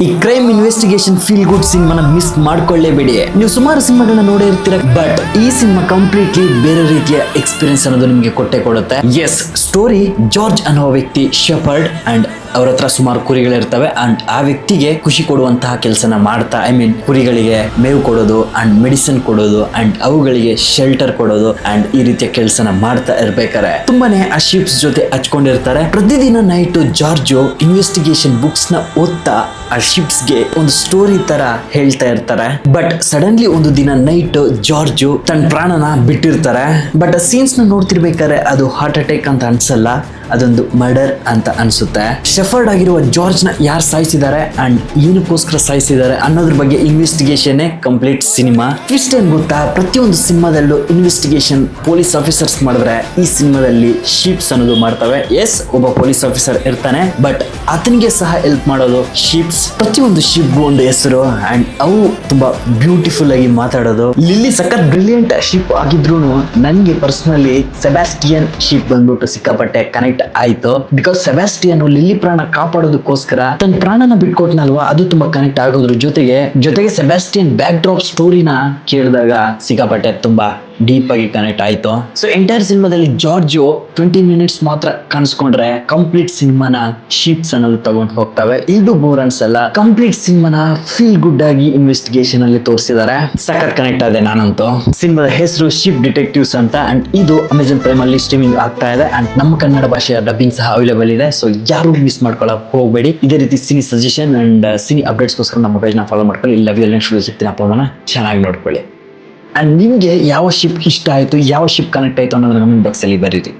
ಈ crime investigation feel good ಸಿನಿಮಾನ miss ಮಾಡ್ಕೊಳ್ಳೇಬೇಡಿ. ನೀವು ಸುಮಾರು ಸಿನಿಮಾಗಳನ್ನ ನೋಡೇ ಇರ್ತೀರ, ಬಟ್ ಈ ಸಿನಿಮಾ ಕಂಪ್ಲೀಟ್ಲಿ ಬೇರೆ ರೀತಿಯ ಎಕ್ಸ್ಪೀರಿಯನ್ಸ್ ಅನ್ನೋದು ನಿಮಗೆ ಕೊಟ್ಟೆ ಕೊಡುತ್ತೆ. ಎಸ್, ಸ್ಟೋರಿ ಜಾರ್ಜ್ ಅನ್ನೋ ವ್ಯಕ್ತಿ ಶೆಪರ್ಡ್ ಅಂಡ್ ಅವ್ರ ಹತ್ರ ಸುಮಾರು ಕುರಿಗಳಿರ್ತವೆ ಅಂಡ್ ಆ ವ್ಯಕ್ತಿಗೆ ಖುಷಿ ಕೊಡುವಂತಹ ಕೆಲಸನ ಮಾಡ್ತಾ, ಕುರಿಗಳಿಗೆ ಮೇವು ಕೊಡೋದು ಅಂಡ್ ಮೆಡಿಸಿನ್ ಕೊಡೋದು ಅಂಡ್ ಅವುಗಳಿಗೆ ಶೆಲ್ಟರ್ ಕೊಡೋದು ಅಂಡ್ ಈ ರೀತಿಯ ಕೆಲಸನ ಮಾಡ್ತಾ ಇರ್ಬೇಕಾರೆ ತುಂಬಾನೇ ಆ ಶಿಪ್ಸ್ ಜೊತೆ ಹಚ್ಕೊಂಡಿರ್ತಾರೆ. ಪ್ರತಿದಿನ ನೈಟ್ ಜಾರ್ಜು ಇನ್ವೆಸ್ಟಿಗೇಷನ್ ಬುಕ್ಸ್ ನ ಓದ್ತಾ ಆ ಶಿಪ್ಸ್ ಗೆ ಒಂದು ಸ್ಟೋರಿ ತರ ಹೇಳ್ತಾ ಇರ್ತಾರೆ. ಬಟ್ ಸಡನ್ಲಿ ಒಂದು ದಿನ ನೈಟ್ ಜಾರ್ಜು ತನ್ನ ಪ್ರಾಣನ ಬಿಟ್ಟಿರ್ತಾರೆ. ಬಟ್ ಆ ಸೀನ್ಸ್ ನ ನೋಡ್ತಿರ್ಬೇಕಾದ್ರೆ ಅದು ಹಾರ್ಟ್ ಅಟ್ಯಾಕ್ ಅಂತ ಅನ್ಸಲ್ಲ, ಅದೊಂದು ಮರ್ಡರ್ ಅಂತ ಅನ್ಸುತ್ತೆ. ಶೆಫರ್ಡ್ ಆಗಿರುವ ಜಾರ್ಜ್ ನ ಯಾರು ಸಾಯಿಸಿದ್ದಾರೆ ಅಂಡ್ ಏನಕ್ಕೋಸ್ಕರ ಸಾಯಿಸಿದ್ದಾರೆ ಅನ್ನೋದ್ರ ಬಗ್ಗೆ ಇನ್ವೆಸ್ಟಿಗೇಷನ್ ಕಂಪ್ಲೀಟ್ ಸಿನಿಮಾ. ಟ್ವಿಸ್ಟ್ ಏನ್ ಗೊತ್ತಾ, ಪ್ರತಿಯೊಂದು ಸಿನಿಮಾದಲ್ಲೂ ಇನ್ವೆಸ್ಟಿಗೇಷನ್ ಪೊಲೀಸ್ ಆಫೀಸರ್ಸ್ ಮಾಡಿದ್ರೆ ಈ ಸಿನಿಮಾದಲ್ಲಿ ಶೀಪ್ಸ್ ಅನ್ನೋದು ಮಾಡ್ತವೆ. ಎಸ್, ಒಬ್ಬ ಪೊಲೀಸ್ ಆಫೀಸರ್ ಇರ್ತಾನೆ, ಬಟ್ ಆತನಿಗೆ ಸಹ ಹೆಲ್ಪ್ ಮಾಡೋದು ಶೀಪ್ಸ್. ಪ್ರತಿಯೊಂದು ಶಿಪ್ ಒಂದು ಹೆಸರು ಅಂಡ್ ಅವು ತುಂಬಾ ಬ್ಯೂಟಿಫುಲ್ ಆಗಿ ಮಾತಾಡೋದು. ಲಿಲ್ಲಿ ಸಖತ್ ಬ್ರಿಲಿಯಂಟ್ ಶಿಪ್ ಆಗಿದ್ರು ನನ್ಗೆ ಪರ್ಸನಲಿ ಸೆಬಾಸ್ಟಿಯನ್ ಶಿಪ್ ಬಂದ್ಬಿಟ್ಟು ಸಿಕ್ಕಾಪಟ್ಟೆ ಕನೆಕ್ಟ್ ಆಯ್ತು. ಬಿಕಾಸ್ ಸೆಬಾಸ್ಟಿಯನ್ ಲಿಲ್ಲಿ ಪ್ರಾಣ ಕಾಪಾಡೋದಕ್ಕೋಸ್ಕರ ತನ್ನ ಪ್ರಾಣನ ಬಿಟ್ಕೊಟ್ನಲ್ವಾ, ಅದು ತುಂಬಾ ಕನೆಕ್ಟ್ ಆಗೋದ್ರ ಜೊತೆಗೆ ಸೆಬಾಸ್ಟಿಯನ್ ಬ್ಯಾಕ್ ಡ್ರಾಪ್ ಸ್ಟೋರಿನ ಕೇಳಿದಾಗ ಸಿಕ್ಕಾಪಟ್ಟೆ ತುಂಬಾ ಡೀಪ್ ಆಗಿ ಕನೆಕ್ಟ್ ಆಯ್ತು. ಸೊ ಎಂಟೈರ್ ಸಿನಿಮಾದಲ್ಲಿ ಜಾರ್ಜು 20 ಮಿನಿಟ್ಸ್ ಮಾತ್ರ ಕಾಣಿಸ್ಕೊಂಡ್ರೆ ಕಂಪ್ಲೀಟ್ ಸಿನಿಮಾನ ಶೀಪ್ಸ್ ಅನ್ನೋದು ತಗೊಂಡು ಹೋಗ್ತವೆ. ಇದು ಬೋರ್ ಅನ್ಸಲ್ಲ, ಕಂಪ್ಲೀಟ್ ಸಿನಿಮಾನ ಫೀಲ್ ಗುಡ್ ಆಗಿ ಇನ್ವೆಸ್ಟಿಗೇಷನ್ ಅಲ್ಲಿ ತೋರಿಸಿದ್ದಾರೆ. ಸಖತ್ ಕನೆಕ್ಟ್ ಆದೆ ನಾನಂತೂ. ಸಿನಿಮಾದ ಹೆಸರು ಶಿಪ್ ಡಿಟೆಕ್ಟಿವ್ಸ್ ಅಂತ ಅಂಡ್ ಇದು ಅಮೆಜಾನ್ ಪ್ರೈಮ್ ಅಲ್ಲಿ ಸ್ಟ್ರೀಮಿಂಗ್ ಆಗ್ತಾ ಇದೆ ಅಂಡ್ ನಮ್ಮ ಕನ್ನಡ ಭಾಷೆಯ ಡಬ್ಬಿಂಗ್ ಸಹ ಅವೈಲೇಬಲ್ ಇದೆ. ಸೊ ಯಾರು ಮಿಸ್ ಮಾಡ್ಕೊಳ್ಳೋಕೆ ಹೋಗಬೇಡಿ. ಇದೇ ರೀತಿ ಸಿನಿ ಸಜೆಷನ್ ಅಂಡ್ ಸಿನಿ ಅಪ್ಡೇಟ್ಸ್ಗೋಸ್ಕರ ನಮ್ಮ ಪೇಜ್ನ ಫಾಲೋ ಮಾಡ್ಕೊಳ್ಳಿ. ಇಲ್ಲ ನೆಕ್ಸ್ಟ್ ವಿಡಿಯೋ ಸಿಗ್ತೀನಿ, ಅಪ್ಲೋಡ್ನ ಚೆನ್ನಾಗಿ ನೋಡ್ಕೊಳ್ಳಿ. ಅಂಡ್ ನಿಮಗೆ ಯಾವ ಶಿಪ್ ಇಷ್ಟ ಆಯಿತು, ಯಾವ ಶಿಪ್ ಕನೆಕ್ಟ್ ಆಯಿತು ಅನ್ನೋದನ್ನ ಕಮೆಂಟ್ ಬಾಕ್ಸಲ್ಲಿ ಬರೀರಿ.